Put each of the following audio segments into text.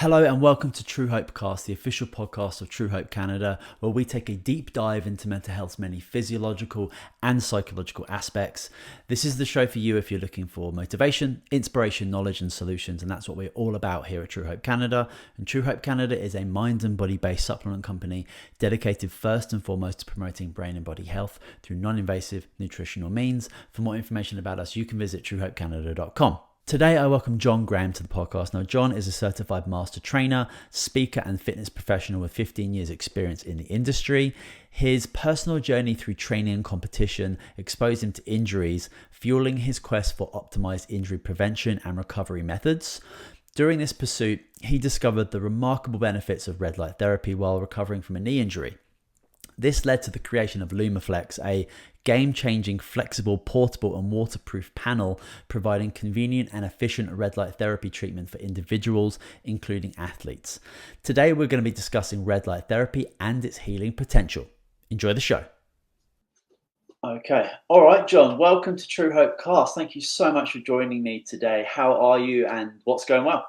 Hello and welcome to True Hope Cast, the official podcast of True Hope Canada, where we take a deep dive into mental health's many physiological and psychological aspects. This is the show for you if you're looking for motivation, inspiration, knowledge and solutions, and that's what we're all about here at True Hope Canada. And True Hope Canada is a mind and body based supplement company dedicated first and foremost to promoting brain and body health through non-invasive nutritional means. For more information about us, you can visit truehopecanada.com. Today, I welcome John Graham to the podcast. Now, John is a certified master trainer, speaker, and fitness professional with 15 years experience in the industry. His personal journey through training and competition exposed him to injuries, fueling his quest for optimized injury prevention and recovery methods. During this pursuit, he discovered the remarkable benefits of red light therapy while recovering from a knee injury. This led to the creation of Lumaflex, a game-changing, flexible, portable and waterproof panel providing convenient and efficient red light therapy treatment for individuals, including athletes. Today, we're going to be discussing red light therapy and its healing potential. Enjoy the show. Okay. All right, John, welcome to True Hope Cast. Thank you so much for joining me today. How are you and what's going well?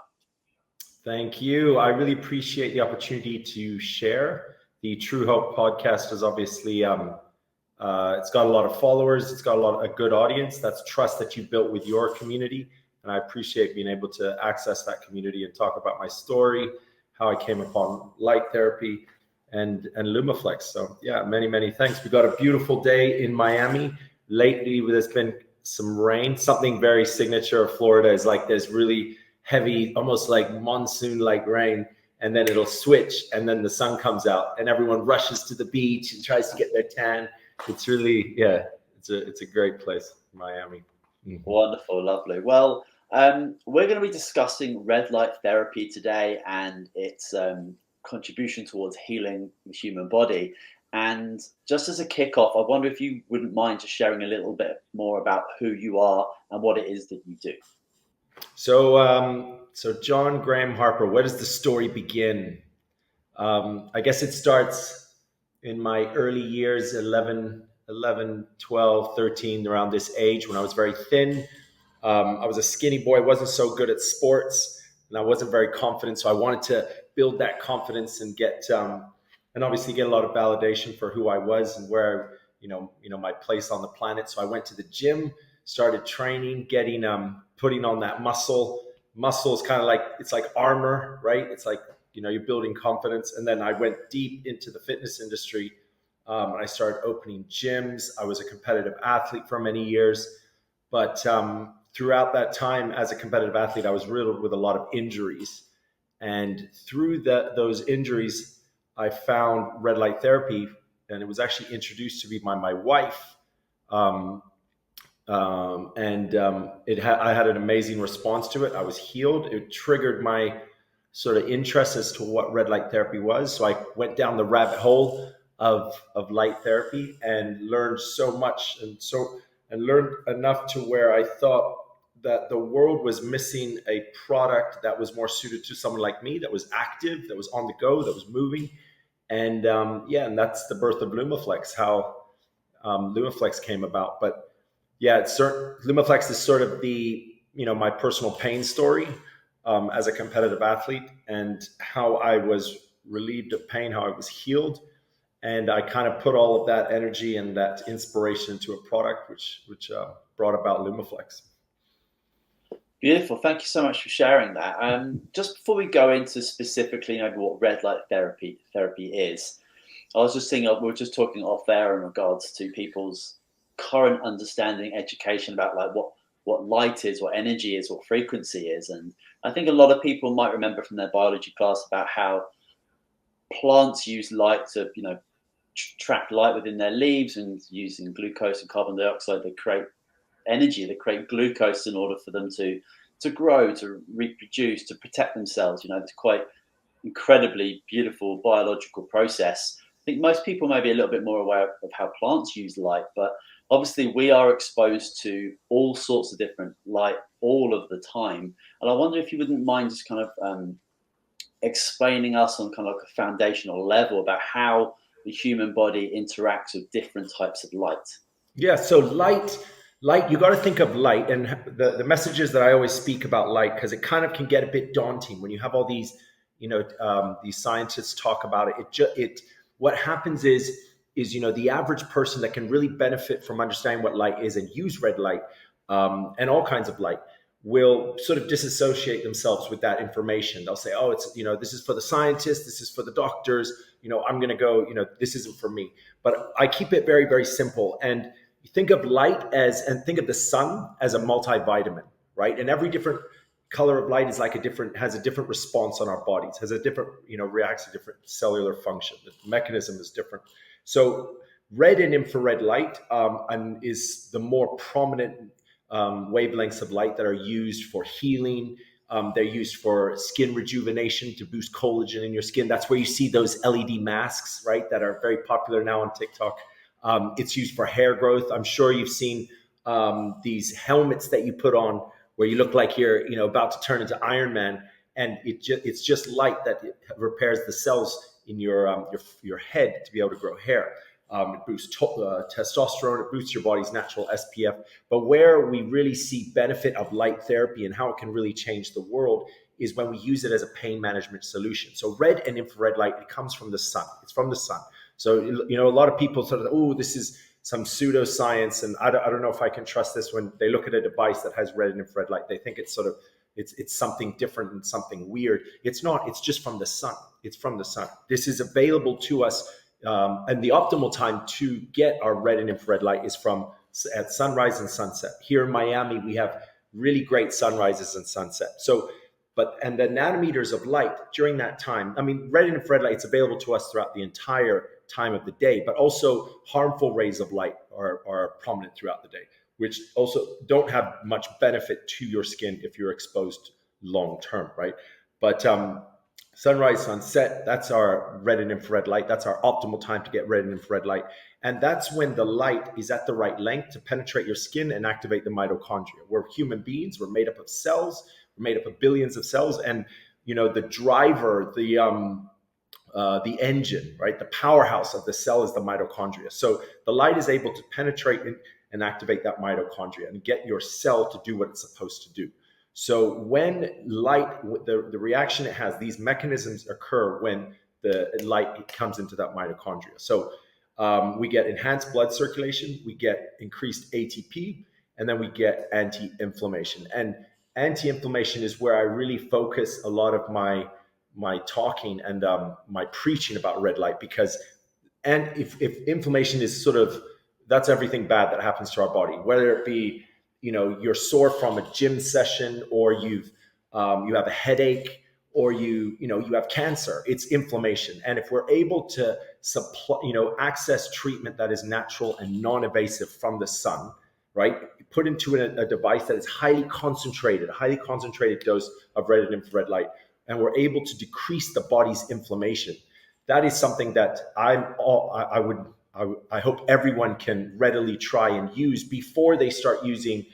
Thank you. I really appreciate the opportunity to share. The True Hope podcast is obviously, it's got a lot of followers. It's got a good audience. That's trust that you built with your community. And I appreciate being able to access that community and talk about my story, how I came upon light therapy and Lumaflex. So yeah, many thanks. We got a beautiful day in Miami. Lately, there's been some rain. Something very signature of Florida is like there's really heavy, almost like monsoon-like rain. And then it'll switch and then the sun comes out and everyone rushes to the beach and tries to get their tan. It's really, it's a great place, Miami. Wonderful, lovely. Well, we're going to be discussing red light therapy today and its contribution towards healing the human body. And just as a kickoff, I wonder if you wouldn't mind just sharing a little bit more about who you are and what it is that you do. So John Graham Harper, where does the story begin? I guess it starts in my early years, 11, 12, 13, around this age when I was very thin. I was a skinny boy, wasn't so good at sports, and I wasn't very confident. So I wanted to build that confidence and and obviously get a lot of validation for who I was and where, my place on the planet. So I went to the gym, started training, putting on that muscle. Muscle is kind of like, it's like armor, right? It's like, you're building confidence. And then I went deep into the fitness industry. And I started opening gyms. I was a competitive athlete for many years. But throughout that time as a competitive athlete, I was riddled with a lot of injuries. And through those injuries, I found red light therapy. And it was actually introduced to me by my wife. I had an amazing response to it. I was healed. It triggered my sort of interest as to what red light therapy was. So I went down the rabbit hole of light therapy and learned so much and learned enough to where I thought that the world was missing a product that was more suited to someone like me, that was active, that was on the go, that was moving. And and that's the birth of Lumaflex, how Lumaflex came about. But yeah, Lumaflex is sort of my personal pain story as a competitive athlete and how I was relieved of pain, how I was healed. And I kind of put all of that energy and that inspiration into a product, which brought about Lumaflex. Beautiful. Thank you so much for sharing that. Just before we go into specifically what red light therapy is, I was just thinking, we were just talking off air in regards to people's current understanding, education about like what light is, what energy is, what frequency is. And I think a lot of people might remember from their biology class about how plants use light to, trap light within their leaves, and using glucose and carbon dioxide, they create energy, they create glucose in order for them to grow, to reproduce, to protect themselves. It's quite incredibly beautiful biological process. I think most people may be a little bit more aware of how plants use light, but obviously we are exposed to all sorts of different light all of the time. And I wonder if you wouldn't mind just kind of explaining us on kind of like a foundational level about how the human body interacts with different types of light. Yeah, so light, you got to think of light, and the messages that I always speak about light, because it kind of can get a bit daunting when you have all these these scientists talk about it. What happens is the average person that can really benefit from understanding what light is and use red light, and all kinds of light, will sort of disassociate themselves with that information. They'll say, oh, it's, this is for the scientists, this is for the doctors, I'm going to go, this isn't for me. But I keep it very, very simple. And think of light and think of the sun as a multivitamin, right? And every different color of light is has a different response on our bodies, has a different, reacts to different cellular function. The mechanism is different. So red and infrared light and is the more prominent wavelengths of light that are used for healing. They're used for skin rejuvenation to boost collagen in your skin. That's where you see those LED masks, right, that are very popular now on TikTok. It's used for hair growth. I'm sure you've seen these helmets that you put on where you look like you're, about to turn into Iron Man, and it's just light that repairs the cells in your head to be able to grow hair. It boosts testosterone, it boosts your body's natural SPF. But where we really see benefit of light therapy and how it can really change the world is when we use it as a pain management solution. So red and infrared light, it comes from the sun. It's from the sun. So, a lot of people sort of, oh, this is some pseudoscience, and I don't know if I can trust this. When they look at a device that has red and infrared light, they think it's sort of, it's something different and something weird. It's not. It's just from the sun. It's from the sun. This is available to us. And the optimal time to get our red and infrared light is at sunrise and sunset. Here in Miami, we have really great sunrises and sunset. And the nanometers of light during that time, red and infrared light is available to us throughout the entire time of the day, but also harmful rays of light are prominent throughout the day, which also don't have much benefit to your skin if you're exposed long term, right? But sunrise, sunset, that's our red and infrared light. That's our optimal time to get red and infrared light. And that's when the light is at the right length to penetrate your skin and activate the mitochondria. We're human beings. We're made up of cells. We're made up of billions of cells. And, the driver, the engine, right? The powerhouse of the cell is the mitochondria. So the light is able to penetrate and activate that mitochondria and get your cell to do what it's supposed to do. So when light, the reaction it has, these mechanisms occur when the light comes into that mitochondria. So we get enhanced blood circulation, we get increased ATP, and then we get anti-inflammation. And anti-inflammation is where I really focus a lot of my talking and my preaching about red light, because if inflammation is that's everything bad that happens to our body, whether it be you're sore from a gym session, or you have a headache, or you have cancer. It's inflammation. And if we're able to supply, access treatment that is natural and non-invasive from the sun, right, put into a device that is a highly concentrated dose of red and infrared light, and we're able to decrease the body's inflammation, that is something that I hope everyone can readily try and use before they start using,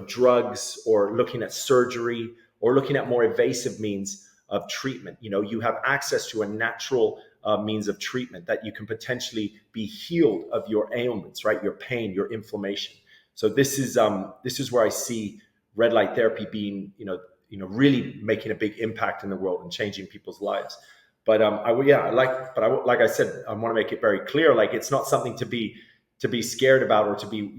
drugs, or looking at surgery, or looking at more invasive means of treatment. You have access to a natural means of treatment that you can potentially be healed of your ailments, right? Your pain, your inflammation. So this is where I see red light therapy being, really making a big impact in the world and changing people's lives. But like I said, I want to make it very clear, like, it's not something to be scared about or to be,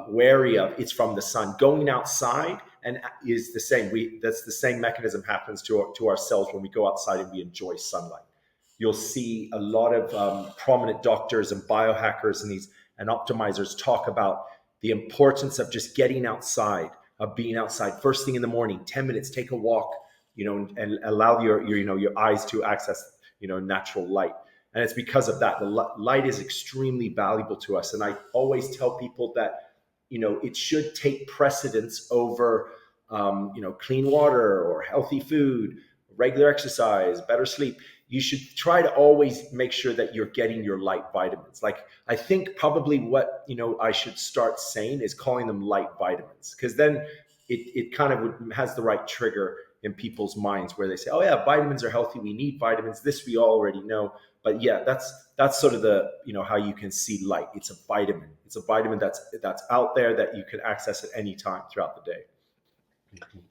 wary of. It's from the sun. Going outside and is the same. That's the same mechanism happens to our cells when we go outside and we enjoy sunlight. You'll see a lot of prominent doctors and biohackers and optimizers talk about the importance of just getting outside, of being outside first thing in the morning, 10 minutes, take a walk, and allow your eyes to access, natural light. And it's because of that. The light is extremely valuable to us. And I always tell people that, it should take precedence over, clean water or healthy food, regular exercise, better sleep. You should try to always make sure that you're getting your light vitamins. Like, I think probably what, I should start saying is calling them light vitamins, because then it kind of has the right trigger in people's minds, where they say, oh yeah, vitamins are healthy. We need vitamins. This we already know. But yeah, that's sort of the, how you can see light. It's a vitamin. It's a vitamin that's out there that you can access at any time throughout the day.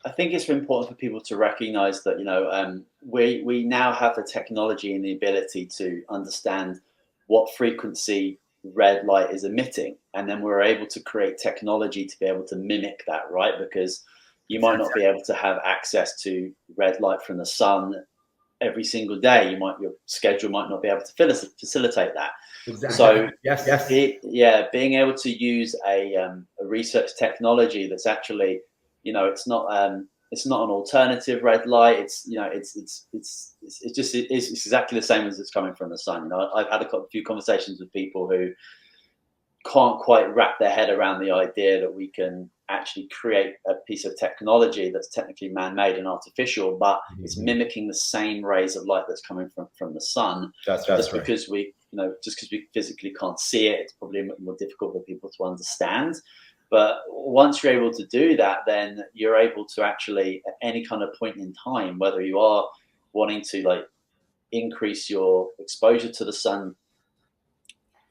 I think it's important for people to recognize that, we now have the technology and the ability to understand what frequency red light is emitting. And then we're able to create technology to be able to mimic that, right? Because you might not be able to have access to red light from the sun every single day. Your schedule might not be able to facilitate that. Exactly. So yes. being able to use a research technology that's actually, it's not an alternative red light. It's exactly the same as it's coming from the sun. I've had a few conversations with people who can't quite wrap their head around the idea that we can actually create a piece of technology that's technically man-made and artificial, but it's mimicking the same rays of light that's coming from the sun. That's just right. because we physically can't see it, it's probably more difficult for people to understand. But once you're able to do that, then you're able to actually, at any kind of point in time, whether you are wanting to increase your exposure to the sun,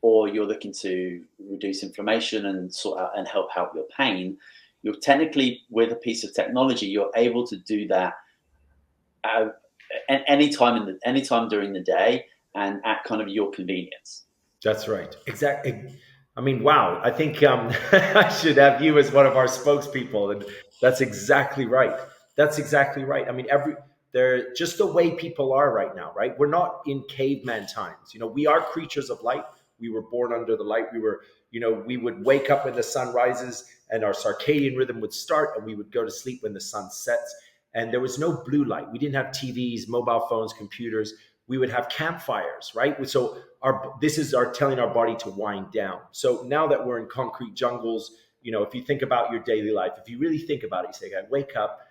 or you're looking to reduce inflammation and sort out and help out your pain, you're technically, with a piece of technology, you're able to do that anytime during the day and at kind of your convenience. That's right. Exactly. I mean, wow. I think I should have you as one of our spokespeople, and that's exactly right. That's exactly right. I mean, they're just the way people are right now, right? We're not in caveman times. We are creatures of light. We were born under the light. We would wake up when the sun rises, and our circadian rhythm would start, and we would go to sleep when the sun sets. And there was no blue light. We didn't have TVs, mobile phones, computers. We would have campfires, right? So this is our telling our body to wind down. So now that we're in concrete jungles, if you think about your daily life, if you really think about it, you say, I wake up,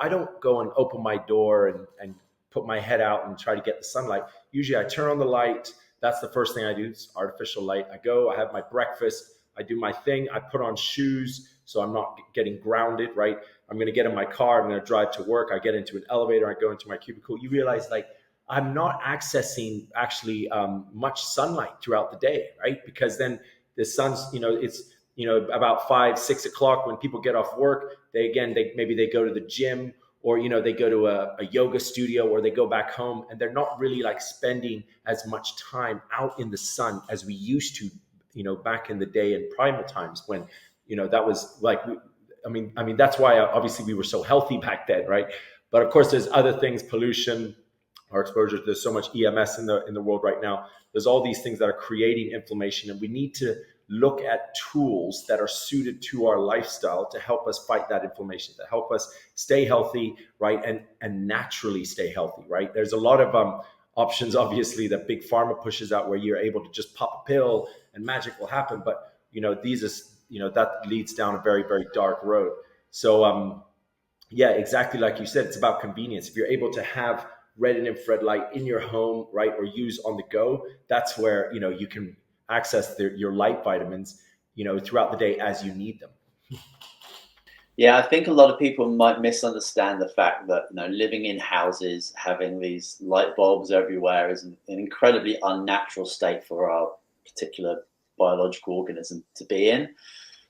I don't go and open my door and put my head out and try to get the sunlight. Usually I turn on the light. That's the first thing I do. It's artificial light. I have my breakfast. I do my thing. I put on shoes so I'm not getting grounded, right? I'm going to get in my car. I'm going to drive to work. I get into an elevator. I go into my cubicle. You realize I'm not accessing actually much sunlight throughout the day, right? Because then the sun's, it's, about 5-6 o'clock when people get off work, maybe they go to the gym, or, they go to a yoga studio, or they go back home, and they're not really spending as much time out in the sun as we used to, back in the day in primal times when, that was I mean, that's why obviously we were so healthy back then, right? But of course there's other things, pollution, our exposure. There's so much EMS in the world right now. There's all these things that are creating inflammation, and we need to look at tools that are suited to our lifestyle to help us fight that inflammation, to help us stay healthy, right? And naturally stay healthy, right? There's a lot of options, obviously, that big pharma pushes out where you're able to just pop a pill and magic will happen. But that leads down a very, very dark road. So yeah, exactly like you said, it's about convenience. If you're able to have red and infrared light in your home, right, or use on the go, that's where you can access your light vitamins throughout the day as you need them. Yeah, I think a lot of people might misunderstand the fact that living in houses, having these light bulbs everywhere is an incredibly unnatural state for our particular biological organism to be in.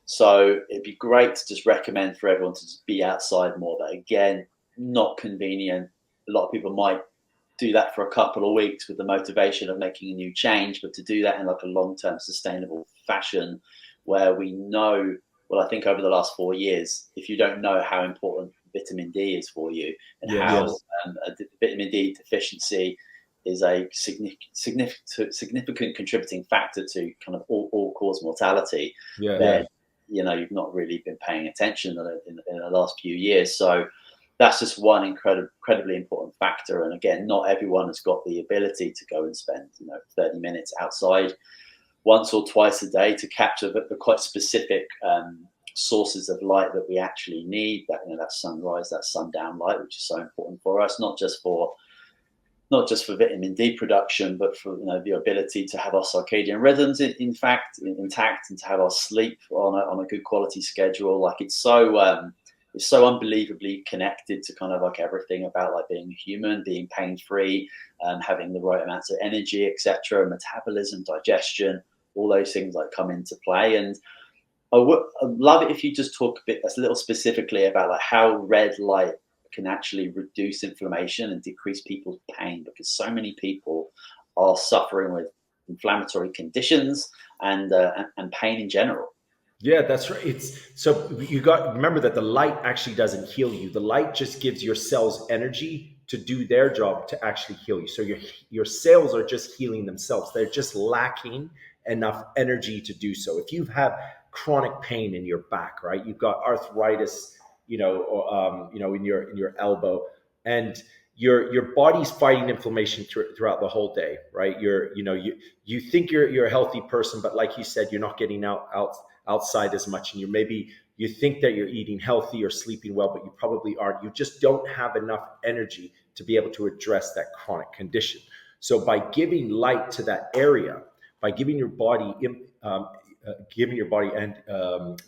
So it'd be great to just recommend for everyone to just be outside more. But again, not convenient. A lot of people might do that for a couple of weeks with the motivation of making a new change, but to do that in a long-term sustainable fashion where we know, well, I think over the last 4 years, if you don't know how important vitamin D is for you and how a vitamin D deficiency is a significant contributing factor to kind of all-cause mortality, then you've not really been paying attention in the last few years. So that's just one incredibly important factor. And again, not everyone has got the ability to go and spend 30 minutes outside once or twice a day to capture the quite specific sources of light that we actually need. That sunrise, that sundown light, which is so important for us, not just for vitamin D production, but for the ability to have our circadian rhythms intact, and to have our sleep on a good quality schedule. It's so unbelievably connected to kind of everything about being a human, being pain-free, having the right amounts of energy, etc., metabolism, digestion, all those things come into play. And I'd love it if you just talk a little specifically about like how red light can actually reduce inflammation and decrease people's pain, because so many people are suffering with inflammatory conditions and pain in general. Yeah, that's right. It's so you got remember that the light actually doesn't heal you. The light just gives your cells energy to do their job to actually heal you. So your cells are just healing themselves. They're just lacking enough energy to do so. If you have chronic pain in your back, right? You've got arthritis, in your elbow, and your body's fighting inflammation throughout the whole day, right? You think you're a healthy person, but like you said, you're not getting outside as much, and you think that you're eating healthy or sleeping well, but you probably aren't. You just don't have enough energy to be able to address that chronic condition. So by giving light to that area, by giving your body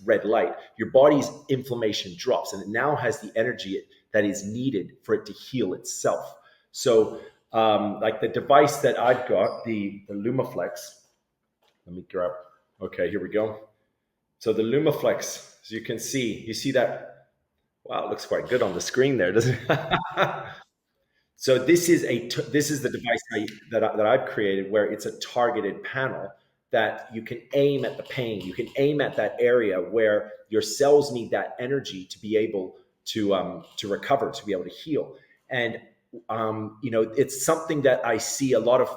red light, your body's inflammation drops, and it now has the energy that is needed for it to heal itself. So like the device that I've got, the Lumaflex, let me grab, okay, here we go. So the Lumaflex, as you can see, you see that, wow, it looks quite good on the screen there, doesn't it? So this is the device that I've created, where it's a targeted panel that you can aim at the pain. You can aim at that area where your cells need that energy to be able to recover, to be able to heal. And it's something that I see a lot of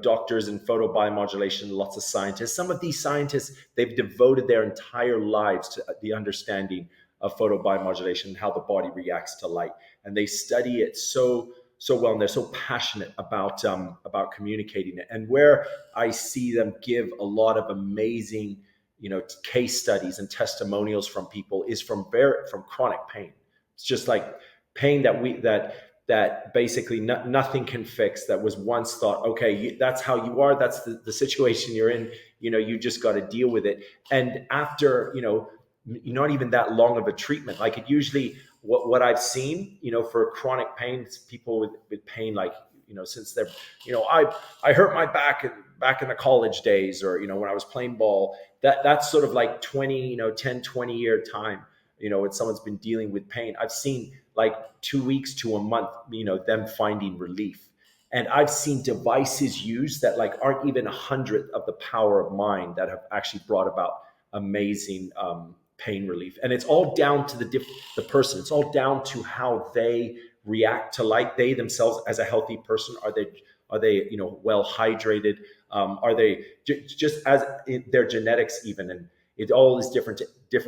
doctors in photobiomodulation, lots of scientists. Some of these scientists, they've devoted their entire lives to the understanding of photobiomodulation and how the body reacts to light, and they study it so well, and they're so passionate about communicating it. And where I see them give a lot of amazing case studies and testimonials from people is from chronic pain. It's just like pain that basically nothing can fix, that was once thought, okay, that's how you are, that's the situation you're in, you just got to deal with it. And after not even that long of a treatment, like it usually, what I've seen, for chronic pain, people with pain, like, since they're, I hurt my back in the college days, or, when I was playing ball, that's sort of like 10, 20 year time, when someone's been dealing with pain. I've seen like 2 weeks to a month, them finding relief. And I've seen devices used that like aren't even 100th of the power of mine, that have actually brought about amazing pain relief. And it's all down to the person. It's all down to how they react to light. They themselves, as a healthy person, are they well hydrated? Are they just as their genetics even? And it all is different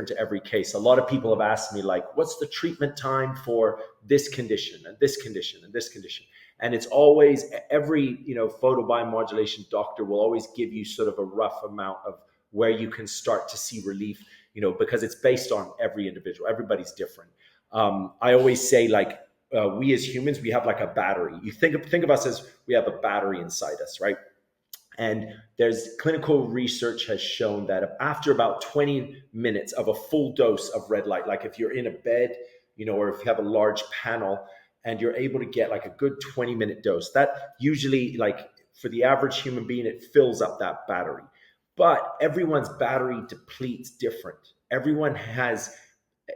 to every case. A lot of people have asked me, like, what's the treatment time for this condition and this condition and this condition? And it's always, every photobiomodulation doctor will always give you sort of a rough amount of where you can start to see relief, because it's based on every individual. Everybody's different. I always say, like, we as humans, we have like a battery. You think of us as we have a battery inside us, right? And there's clinical research has shown that after about 20 minutes of a full dose of red light, like if you're in a bed, or if you have a large panel and you're able to get like a good 20-minute dose, that usually, like for the average human being, it fills up that battery. But everyone's battery depletes different. Everyone has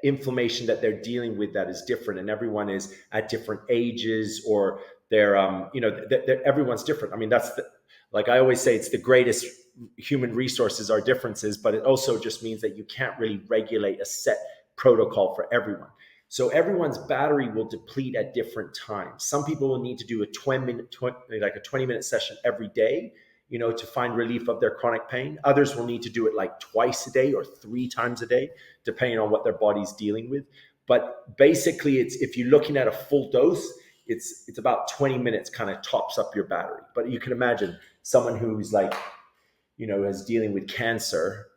inflammation that they're dealing with that is different, and everyone is at different ages, or they're everyone's different. I mean, like I always say, it's the greatest human resources are differences, but it also just means that you can't really regulate a set protocol for everyone. So everyone's battery will deplete at different times. Some people will need to do a 20-minute session every day, to find relief of their chronic pain. Others will need to do it like twice a day or 3 times a day, depending on what their body's dealing with. But basically, if you're looking at a full dose, it's about 20 minutes kind of tops up your battery. But you can imagine someone who's like, is dealing with cancer,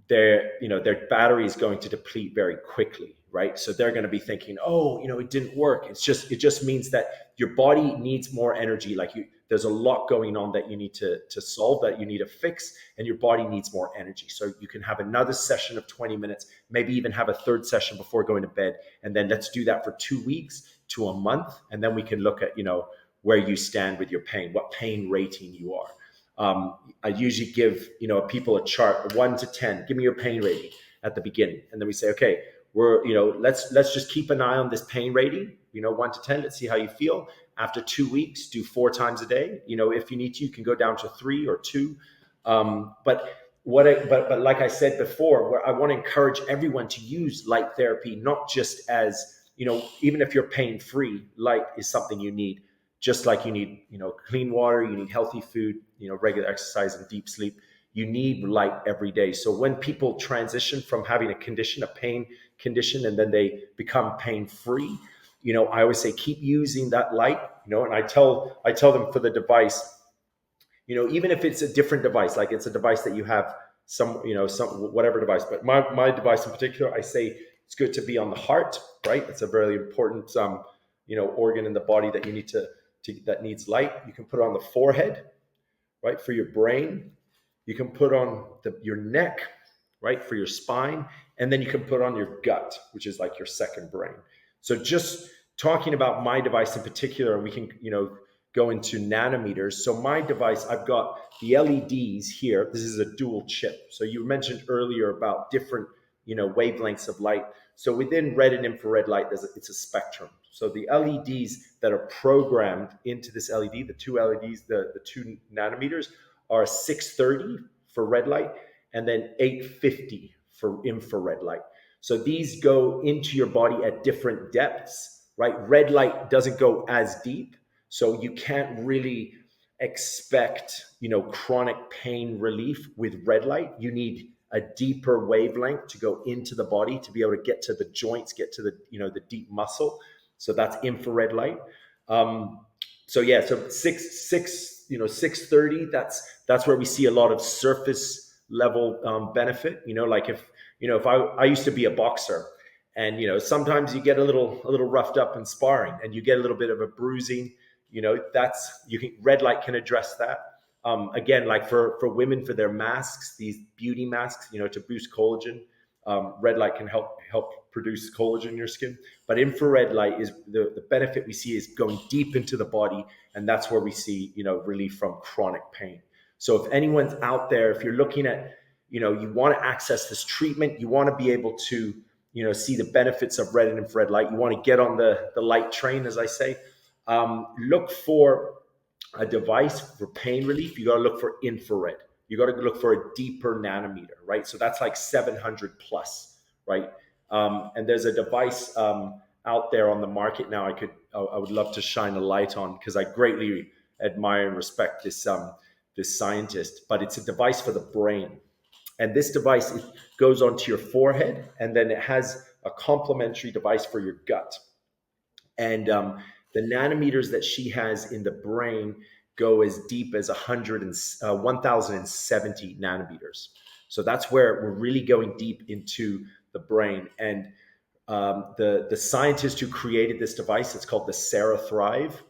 their battery is going to deplete very quickly, right? So they're going to be thinking, oh, it didn't work. It just means that your body needs more energy. Like there's a lot going on that you need to solve, that you need to fix, and your body needs more energy. So you can have another session of 20 minutes, maybe even have a third session before going to bed. And then let's do that for 2 weeks to a month. And then we can look at, where you stand with your pain, what pain rating you are. I usually give, people a chart, 1 to 10, give me your pain rating at the beginning. And then we say, okay, let's just keep an eye on this pain rating, 1 to 10, let's see how you feel. After 2 weeks, do 4 times a day. If you need to, you can go down to 3 or 2. But like I said before, where I want to encourage everyone to use light therapy, not just as, even if you're pain free, light is something you need, just like you need, clean water, you need healthy food, regular exercise and deep sleep. You need light every day. So when people transition from having a pain condition, and then they become pain free, I always say, keep using that light, and I tell them for the device, even if it's a different device, like it's a device that you have some whatever device, but my device in particular, I say it's good to be on the heart, right? It's a very important, organ in the body that you need that needs light. You can put it on the forehead, right? For your brain. You can put on your neck, right? For your spine. And then you can put on your gut, which is like your second brain. So just talking about my device in particular, and we can, go into nanometers. So my device, I've got the LEDs here. This is a dual chip. So you mentioned earlier about different, wavelengths of light. So within red and infrared light, it's a spectrum. So the LEDs that are programmed into this LED, the two LEDs, the 2 nanometers, are 630 for red light, and then 850 for infrared light. So these go into your body at different depths, right? Red light doesn't go as deep, so you can't really expect, chronic pain relief with red light. You need a deeper wavelength to go into the body to be able to get to the joints, get to the, the deep muscle. So that's infrared light. So 630, that's where we see a lot of surface level benefit. Like if I used to be a boxer, and sometimes you get a little roughed up in sparring, and you get a little bit of a bruising. Red light can address that. Again, like for women, for their masks, these beauty masks, to boost collagen, red light can help produce collagen in your skin. But infrared light is the benefit we see is going deep into the body, and that's where we see relief from chronic pain. So if anyone's out there, if you're looking at, you want to access this treatment, you want to be able to see the benefits of red and infrared light, you want to get on the light train, as I say, look for a device for pain relief. You got to look for infrared. You got to look for a deeper nanometer, right? So that's like 700 plus, right? And there's a device out there on the market now. I would love to shine a light on, because I greatly admire and respect this scientist. But it's a device for the brain, and this device, it goes onto your forehead, and then it has a complementary device for your gut. And the nanometers that she has in the brain go as deep as 1,070 nanometers. So that's where we're really going deep into the brain. And the scientist who created this device, it's called the Sarah Thrive.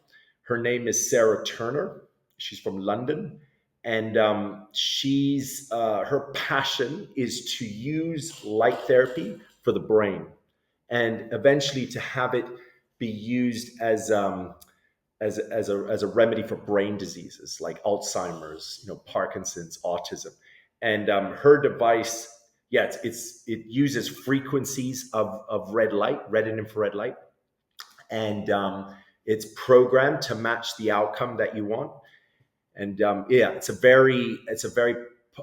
Her name is Sarah Turner. She's from London. And her passion is to use light therapy for the brain, and eventually to have it be used as a remedy for brain diseases like Alzheimer's, Parkinson's, autism. And her device, it uses frequencies of red and infrared light, and it's programmed to match the outcome that you want. And it's a very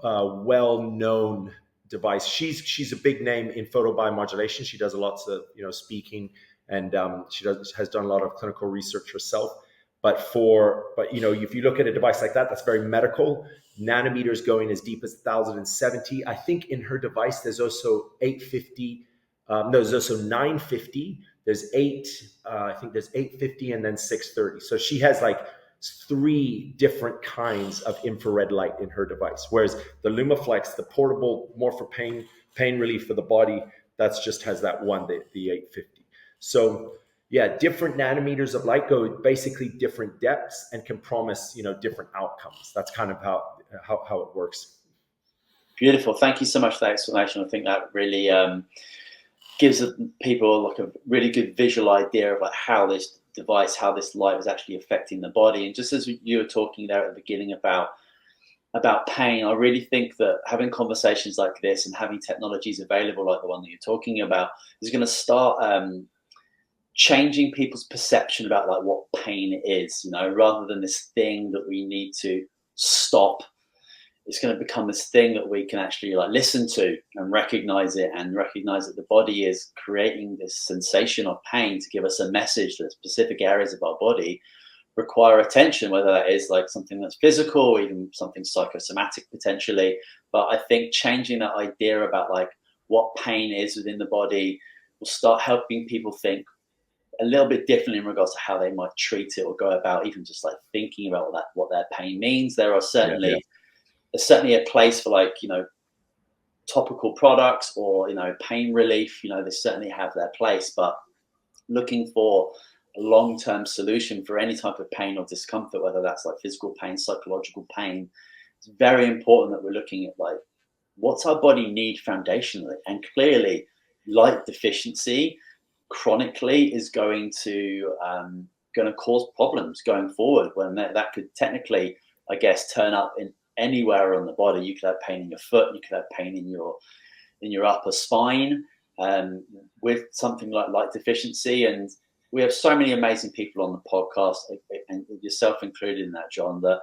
well-known device. She's a big name in photobiomodulation. She does lots of speaking, and has done a lot of clinical research herself. But if you look at a device like that, that's very medical. Nanometers going as deep as 1,070. I think in her device there's also 850. There's also 950. There's I think there's 850 and then 630. So she has like 3 different kinds of infrared light in her device. Whereas the Lumaflex, the portable, more for pain relief for the body, that's just has that one, the 850. So different nanometers of light go basically different depths and can promise, different outcomes. That's kind of how it works. Beautiful. Thank you so much for that explanation. I think that really gives people like a really good visual idea about how this device, how this light is actually affecting the body. And just as you were talking there at the beginning about about pain, I really think that having conversations like this and having technologies available like the one that you're talking about is going to start changing people's perception about like what pain is, rather than this thing that we need to stop. It's going to become this thing that we can actually like listen to and recognize it, and recognize that the body is creating this sensation of pain to give us a message that specific areas of our body require attention, whether that is like something that's physical or even something psychosomatic potentially. But I think changing that idea about like what pain is within the body will start helping people think a little bit differently in regards to how they might treat it or go about even just like thinking about what their pain means. There are certainly there's certainly a place for like, topical products or, pain relief, they certainly have their place, but looking for a long-term solution for any type of pain or discomfort, whether that's like physical pain, psychological pain, it's very important that we're looking at like, what's our body need foundationally? And clearly light deficiency chronically is going to cause problems going forward, when that could technically, I guess, turn up in anywhere on the body. You could have pain in your foot, you could have pain in your upper spine with something like light deficiency. And we have so many amazing people on the podcast, and yourself included in that, John, that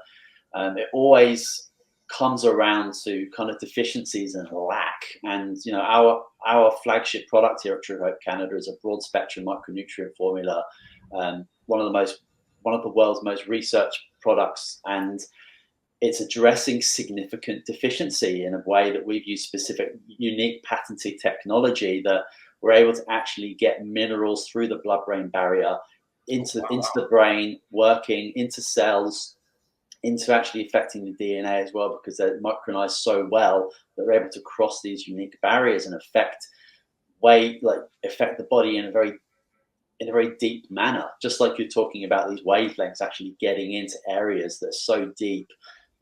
it always comes around to kind of deficiencies and lack. And our flagship product here at True Hope Canada is a broad spectrum micronutrient formula, one of the world's most researched products, and it's addressing significant deficiency in a way that we've used specific, unique, patented technology that we're able to actually get minerals through the blood-brain barrier into the brain, working into cells, into actually affecting the DNA as well, because they're micronized so well that they're able to cross these unique barriers and affect the body in a very deep manner. Just like you're talking about these wavelengths actually getting into areas that are so deep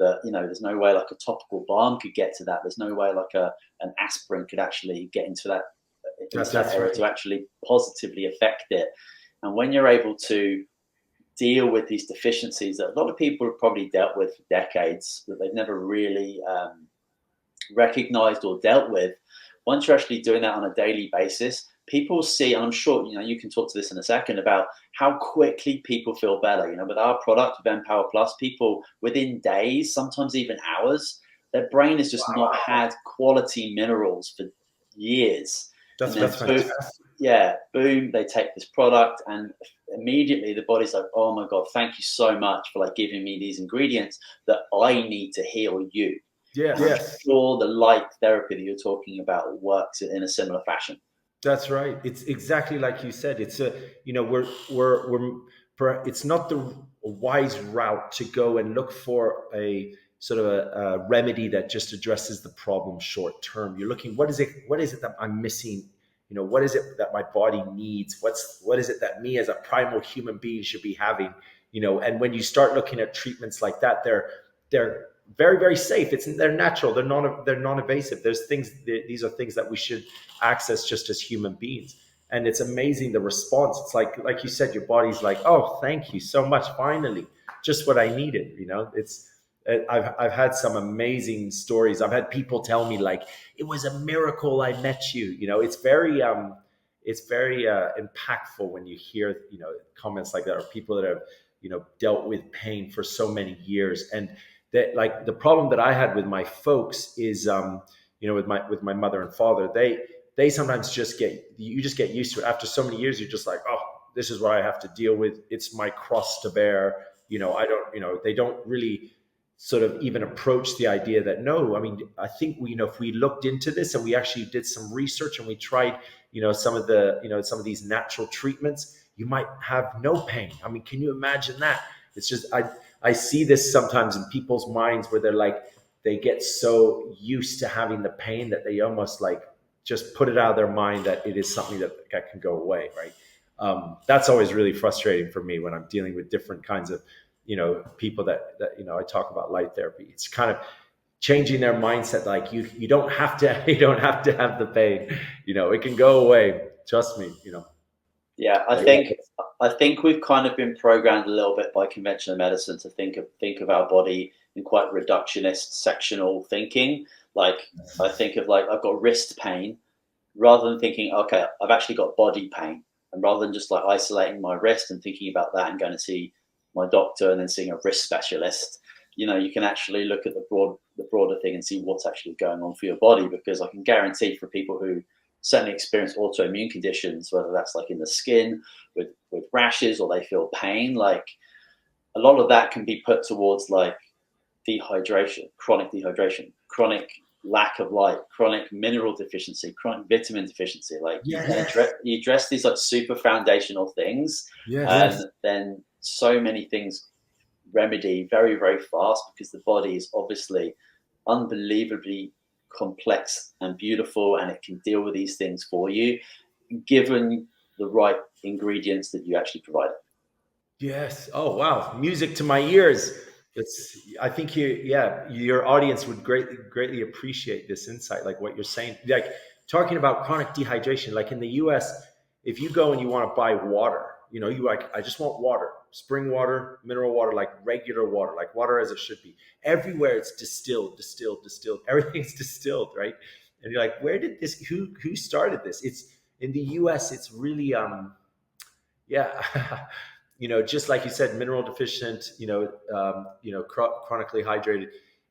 that there's no way like a topical balm could get to that. There's no way like an aspirin could actually get into that area to actually positively affect it. And when you're able to deal with these deficiencies that a lot of people have probably dealt with for decades, that they've never really recognized or dealt with, once you're actually doing that on a daily basis, people see, and I'm sure you can talk to this in a second, about how quickly people feel better. With our product, with Empower Plus, people within days, sometimes even hours, their brain has just not had quality minerals for years. That's fantastic. Yeah, boom, they take this product and immediately the body's like, oh my God, thank you so much for like giving me these ingredients that I need to heal you. Yeah. I'm sure the light therapy that you're talking about works in a similar fashion. That's right. It's exactly like you said. It's it's not the wise route to go and look for a sort of a remedy that just addresses the problem short term. You're looking, what is it that I'm missing? What is it that my body needs? What is it that me as a primal human being should be having? And when you start looking at treatments like that, they're very, very safe. They're natural. They're non-invasive. These are things that we should access just as human beings. And it's amazing, the response. It's like you said, your body's like, oh, thank you so much. Finally, just what I needed. I've had some amazing stories. I've had people tell me like, it was a miracle I met you. It's very impactful when you hear, comments like that, or people that have, dealt with pain for so many years. And that, like, the problem that I had with my folks is, with my mother and father, they sometimes just get used to it. After so many years, you're just like, oh, this is what I have to deal with. It's my cross to bear. They don't really sort of even approach the idea that, no, I mean, I think if we looked into this and we actually did some research and we tried, some of these natural treatments, you might have no pain. I mean, can you imagine that? It's just, I see this sometimes in people's minds where they get so used to having the pain that they almost like just put it out of their mind that it is something that can go away, right? That's always really frustrating for me when I'm dealing with different kinds of, people that I talk about light therapy. It's kind of changing their mindset. Like you don't have to have the pain, it can go away. Trust me, Yeah, I think we've kind of been programmed a little bit by conventional medicine to think of our body in quite reductionist sectional thinking. Like I think of like, I've got wrist pain, rather than thinking, okay, I've actually got body pain. And rather than just like isolating my wrist and thinking about that and going to see my doctor and then seeing a wrist specialist, you can actually look at the broader thing and see what's actually going on for your body. Because I can guarantee for people who certainly experience autoimmune conditions, whether that's like in the skin with rashes or they feel pain, like a lot of that can be put towards like dehydration, chronic lack of light, chronic mineral deficiency, chronic vitamin deficiency. Like you address these like super foundational things, and then so many things remedy very, very fast, because the body is obviously unbelievably complex and beautiful, and it can deal with these things for you, given the right ingredients that you actually provide. Yes. Oh, wow. Music to my ears. I think your audience would greatly appreciate this insight, like what you're saying. Like talking about chronic dehydration, like in the US, if you go and you want to buy water, you like, I just want water, spring water, mineral water, like regular water, like water as it should be. Everywhere it's distilled. Everything's distilled, right? And you're like, where did this, who started this? It's in the US, it's really, yeah. Just like you said, mineral deficient, chronically hydrated.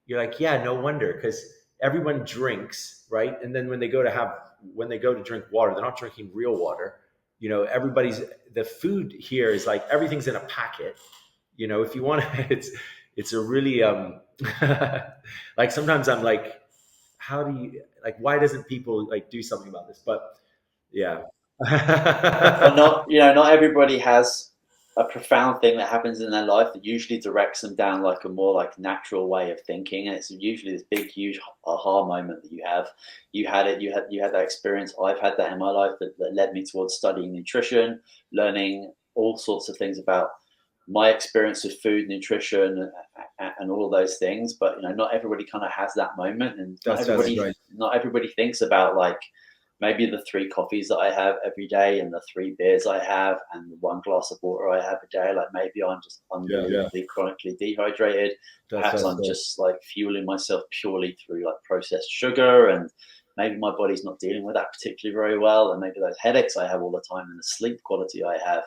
You're like, yeah, no wonder, because everyone drinks, right? And then when they go to drink water, they're not drinking real water. The food here is like everything's in a packet. If you want to, it's a really like sometimes I'm like, why doesn't people like do something about this? But yeah. But not everybody has a profound thing that happens in their life that usually directs them down like a more like natural way of thinking, and it's usually this big, huge aha moment that you have. You had that experience. I've had that in my life that led me towards studying nutrition, learning all sorts of things about my experience with food, nutrition, and all of those things. But not everybody kind of has that moment, and not everybody thinks about like maybe the 3 coffees that I have every day and the 3 beers I have and the 1 glass of water I have a day. Like maybe I'm just unbelievably chronically dehydrated. Perhaps I'm just like fueling myself purely through like processed sugar, and maybe my body's not dealing with that particularly very well. And maybe those headaches I have all the time and the sleep quality I have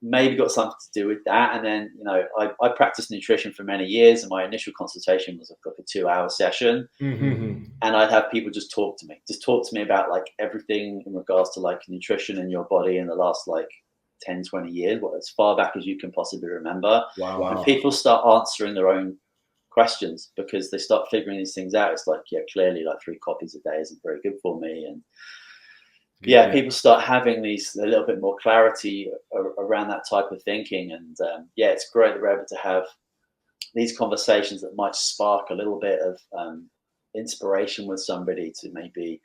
maybe got something to do with that. And then, I practiced nutrition for many years, and my initial consultation was like a 2-hour session. Mm-hmm. And I'd have people just talk to me about like everything in regards to like nutrition in your body in the last like 10, 20 years, as far back as you can possibly remember. Wow. And people start answering their own questions because they start figuring these things out. It's like, clearly like 3 coffees a day isn't very good for me. And people start having a little bit more clarity around that type of thinking. And it's great that we're able to have these conversations that might spark a little bit of inspiration with somebody to maybe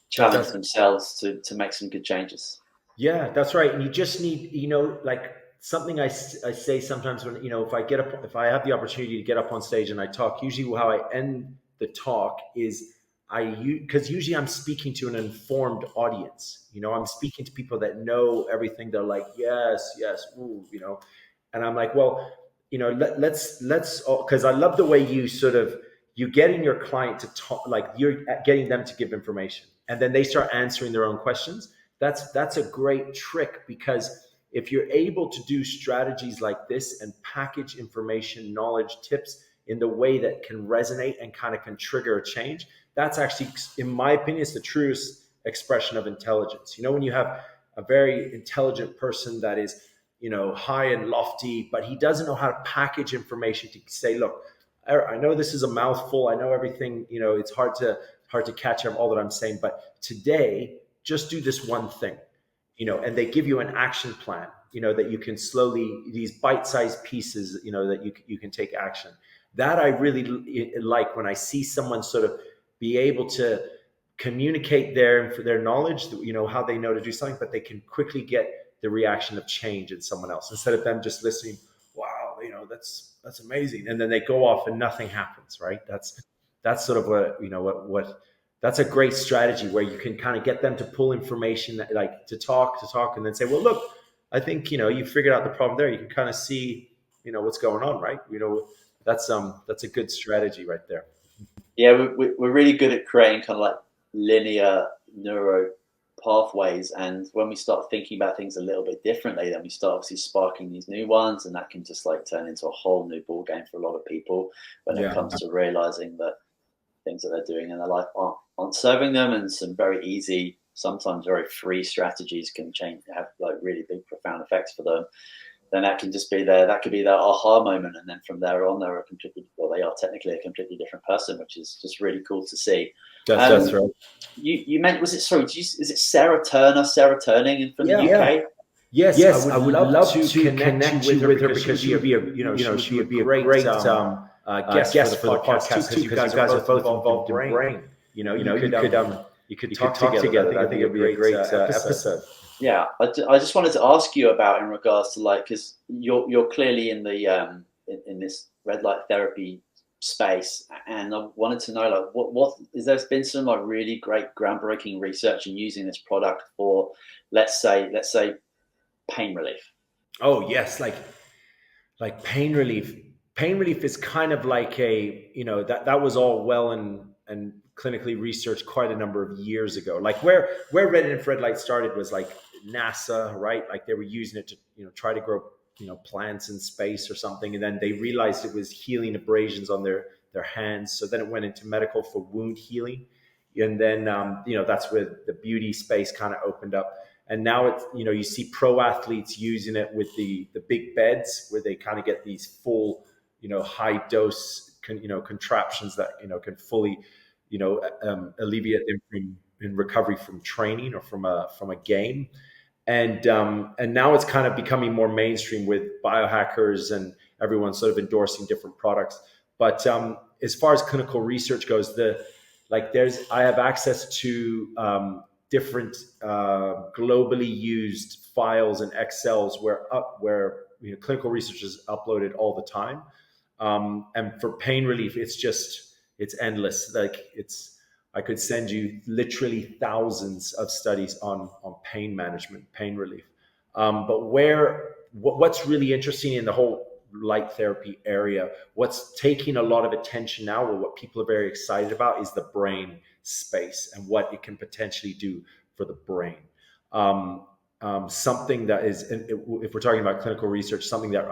challenge themselves to make some good changes. Yeah, that's right. And you just need, like something I say sometimes when, if I have the opportunity to get up on stage and I talk, usually how I end the talk is because usually I'm speaking to an informed audience. I'm speaking to people that know everything. They're like, yes, ooh, and I'm like, well, let's, because I love the way you getting your client to talk, like you're getting them to give information, and then they start answering their own questions. That's a great trick, because if you're able to do strategies like this and package information, knowledge, tips in the way that can resonate and kind of can trigger a change, that's actually, in my opinion, it's the truest expression of intelligence. When you have a very intelligent person that is, high and lofty, but he doesn't know how to package information to say, look, I know this is a mouthful. I know everything, it's hard to catch up all that I'm saying, but today, just do this one thing, and they give you an action plan, that you can slowly, these bite-sized pieces, that you can take action. That I really like when I see someone sort of be able to communicate their knowledge, how they know to do something, but they can quickly get the reaction of change in someone else, instead of them just listening, wow, that's amazing, and then they go off and nothing happens, right? That's sort of what that's a great strategy, where you can kind of get them to pull information, like to talk, and then say, well, look, I think, you figured out the problem there. You can kind of see, what's going on, right? that's a good strategy right there. Yeah, we're really good at creating kind of like linear neuro pathways, and when we start thinking about things a little bit differently, then we start obviously sparking these new ones, and that can just like turn into a whole new ball game for a lot of people when it comes to realizing that things that they're doing in their life aren't serving them, and some very easy, sometimes very free strategies can have like really big, profound effects for them. Then that can just be that could be their aha moment, and then from there on, they're they are technically a completely different person, which is just really cool to see. That's right. You meant, was it, sorry, is it Sarah Turning from the UK? Yes, I would love to connect you with her because she would be a great guest for the podcast too, because you guys are both involved in brain. You could talk together. I think it'd be a great episode. Yeah, I just wanted to ask you about, in regards to like, because you're clearly in the in this red light therapy space, and I wanted to know like what is, there's been some like really great groundbreaking research in using this product for, let's say pain relief. Oh yes, like pain relief. Pain relief is kind of like that was all well and clinically researched quite a number of years ago. Like where red infrared light started was like NASA, right? Like they were using it to try to grow plants in space or something, and then they realized it was healing abrasions on their hands. So then it went into medical for wound healing, and then that's where the beauty space kind of opened up. And now it's you see pro athletes using it with the big beds where they kind of get these full high dose contraptions that can fully alleviate them in recovery from training or from a game. And now it's kind of becoming more mainstream with biohackers and everyone sort of endorsing different products. But as far as clinical research goes, I have access to different globally used files and Excels where clinical research is uploaded all the time. And for pain relief, it's endless. I could send you literally thousands of studies on pain management, pain relief. But what's really interesting in the whole light therapy area, what's taking a lot of attention now, or what people are very excited about, is the brain space and what it can potentially do for the brain. Something that is, if we're talking about clinical research, something that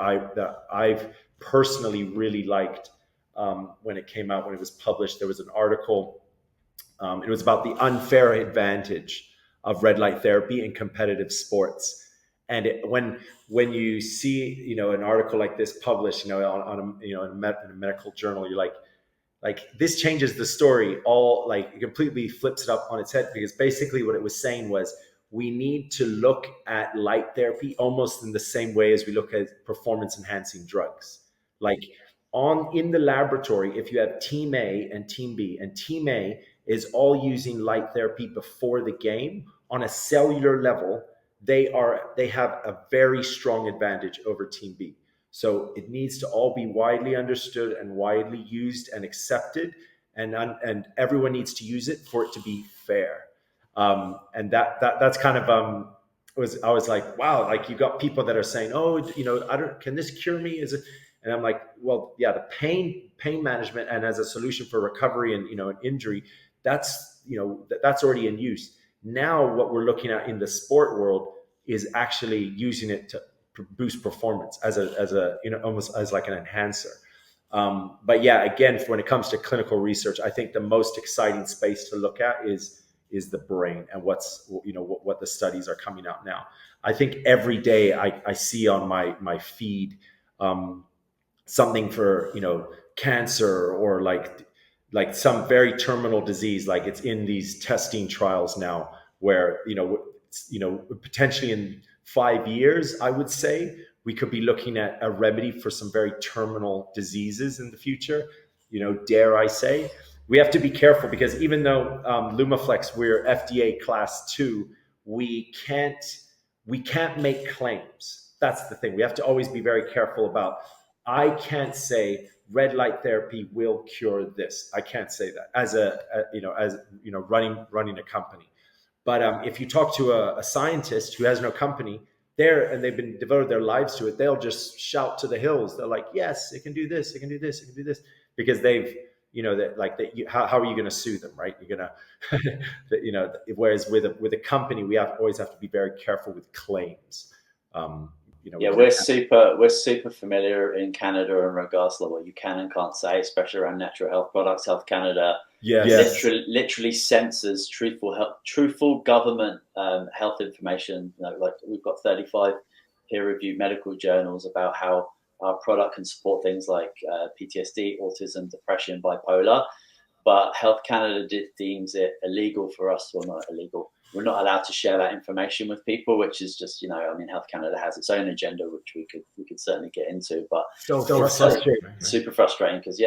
I've personally really liked when it came out, when it was published. There was an article. It was about the unfair advantage of red light therapy in competitive sports. And when you see an article like this published in a medical journal, you're like this changes the story. It completely flips it up on its head, because basically what it was saying was, we need to look at light therapy almost in the same way as we look at performance enhancing drugs. Like in the laboratory, if you have team A and team B, and team A is all using light therapy before the game, on a cellular level, they have a very strong advantage over team B. So it needs to all be widely understood and widely used and accepted, and everyone needs to use it for it to be fair. And that's kind of I was like, wow, like you got people that are saying, oh, can this cure me? Is it? And I'm like, well, yeah, the pain management and as a solution for recovery and an injury, that's already in use. Now what we're looking at in the sport world is actually using it to boost performance as a almost as like an enhancer. But yeah, again, when it comes to clinical research, I think the most exciting space to look at is the brain, and what the studies are coming out now. I think every day I see on my feed something for cancer, or like some very terminal disease, like it's in these testing trials now, where potentially in 5 years, I would say, we could be looking at a remedy for some very terminal diseases in the future. Dare I say, we have to be careful, because even though Lumaflex, we're FDA class 2, we can't make claims. That's the thing. We have to always be very careful about. I can't say red light therapy will cure this. I can't say that as running a company. But if you talk to a scientist who has no company, there and they've been devoted their lives to it, they'll just shout to the hills. They're like, yes, it can do this, it can do this, it can do this, because they've, that like that. How are you going to sue them, right? You're gonna, whereas with a company, we always have to be very careful with claims. We're super familiar in Canada in regards to what you can and can't say, especially around natural health products. Health Canada, literally censors truthful government health information. Like we've got 35 peer-reviewed medical journals about how our product can support things like PTSD, autism, depression, bipolar. But Health Canada deems it illegal for us, or not illegal. We're not allowed to share that information with people, which is just, Health Canada has its own agenda, which we could certainly get into. But so frustrating. Super frustrating because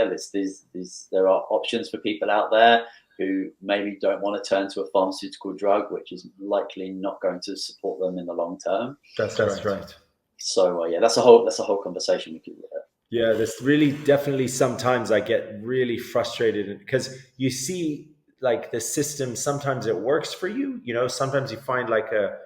there are options for people out there who maybe don't want to turn to a pharmaceutical drug, which is likely not going to support them in the long term. That's right. So that's a whole conversation we could. Yeah, there's really definitely sometimes I get really frustrated because you see like the system, sometimes it works for you, sometimes you find like a,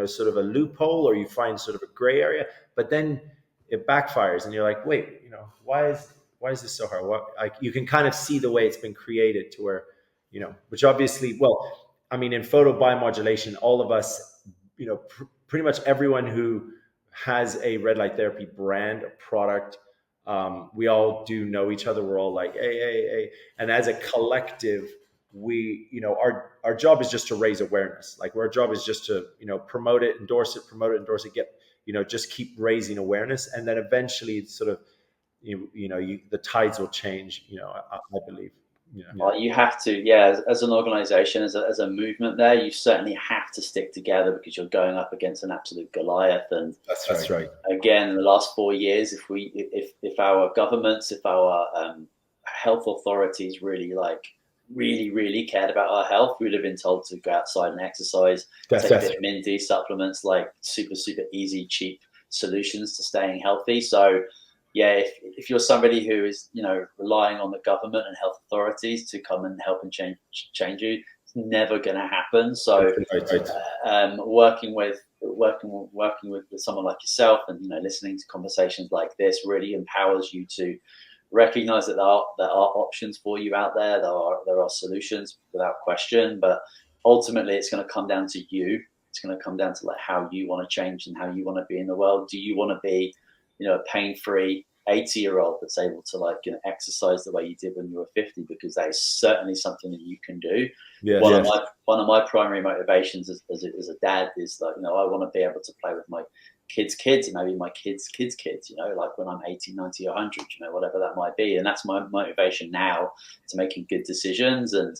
sort of a loophole, or you find sort of a gray area, but then it backfires and you're like, wait, why is this so hard? You can kind of see the way it's been created to where, which obviously, well, I mean, in photobiomodulation, all of us, pretty much everyone who has a red light therapy brand or product, we all do know each other. We're all like, hey. And as a collective, we, our job is just to raise awareness. Like our job is just to, promote it, endorse it, get, just keep raising awareness. And then eventually it's sort of, the tides will change, I believe. Well, you have to, as an organization, as a movement there, you certainly have to stick together because you're going up against an absolute Goliath. And that's right. Again, in the last 4 years, if our governments, if our health authorities really cared about our health, we would have been told to go outside and exercise, take vitamin D supplements, like super easy, cheap solutions to staying healthy. So if you're somebody who is, relying on the government and health authorities to come and help and change you, it's never going to happen. So, working with someone like yourself and listening to conversations like this really empowers you to recognize that there are options for you out there. There are solutions without question, but ultimately it's going to come down to you. It's going to come down to like how you want to change and how you want to be in the world. Do you want to be a pain-free 80-year-old that's able to exercise the way you did when you were 50? Because that is certainly something that you can do. One of my primary motivations as a dad is that I want to be able to play with my kids' and maybe my kids' kids, like when I'm 80, 90, 100, whatever that might be. And that's my motivation now, to making good decisions and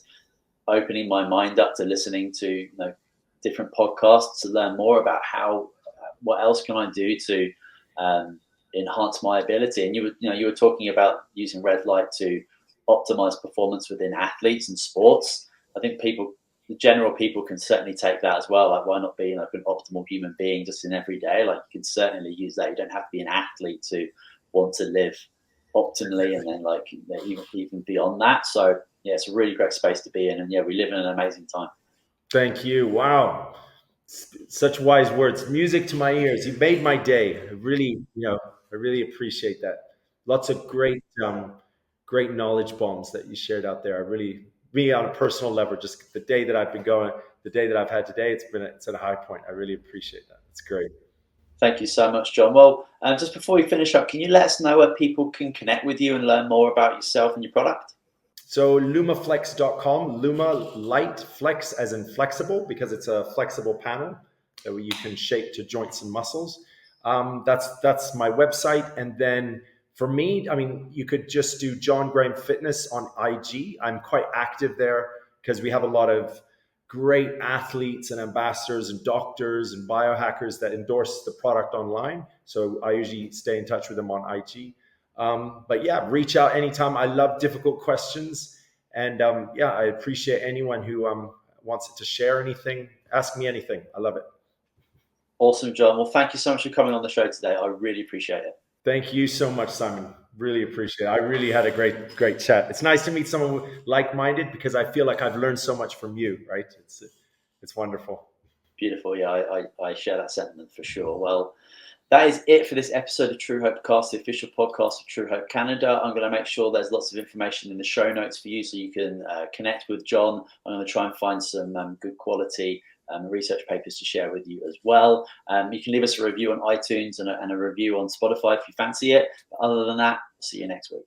opening my mind up to listening to different podcasts to learn more about what else can I do to enhance my ability. And you were talking about using red light to optimize performance within athletes and sports. I think general people can certainly take that as well. Like, why not be an optimal human being just in every day? Like, you can certainly use that. You don't have to be an athlete to want to live optimally, and then even beyond that. So it's a really great space to be in, and we live in an amazing time. Thank you. Wow. Such wise words, music to my ears. You made my day. I really appreciate that. Lots of great knowledge bombs that you shared out there. Me on a personal level, just the day that I've been going, the day that I've had today, it's at a high point. I really appreciate that. It's great. Thank you so much, John. Well, just before we finish up, can you let us know where people can connect with you and learn more about yourself and your product? So lumaflex.com, Luma light, flex as in flexible, because it's a flexible panel that you can shape to joints and muscles. That's my website. And then for me, I mean, you could just do John Graham Fitness on IG. I'm quite active there because we have a lot of great athletes and ambassadors and doctors and biohackers that endorse the product online. So I usually stay in touch with them on IG. But reach out anytime. I love difficult questions. And I appreciate anyone who wants to share anything. Ask me anything. I love it. Awesome, John. Well, thank you so much for coming on the show today. I really appreciate it. Thank you so much, Simon. Really appreciate it. I really had a great chat. It's nice to meet someone like-minded, because I feel like I've learned so much from you, right? It's wonderful. Beautiful. Yeah, I share that sentiment for sure. Well, that is it for this episode of True Hope Cast, the official podcast of True Hope Canada. I'm going to make sure there's lots of information in the show notes for you so you can connect with John. I'm going to try and find some good quality research papers to share with you as well. You can leave us a review on iTunes and a review on Spotify if you fancy it. But other than that, see you next week.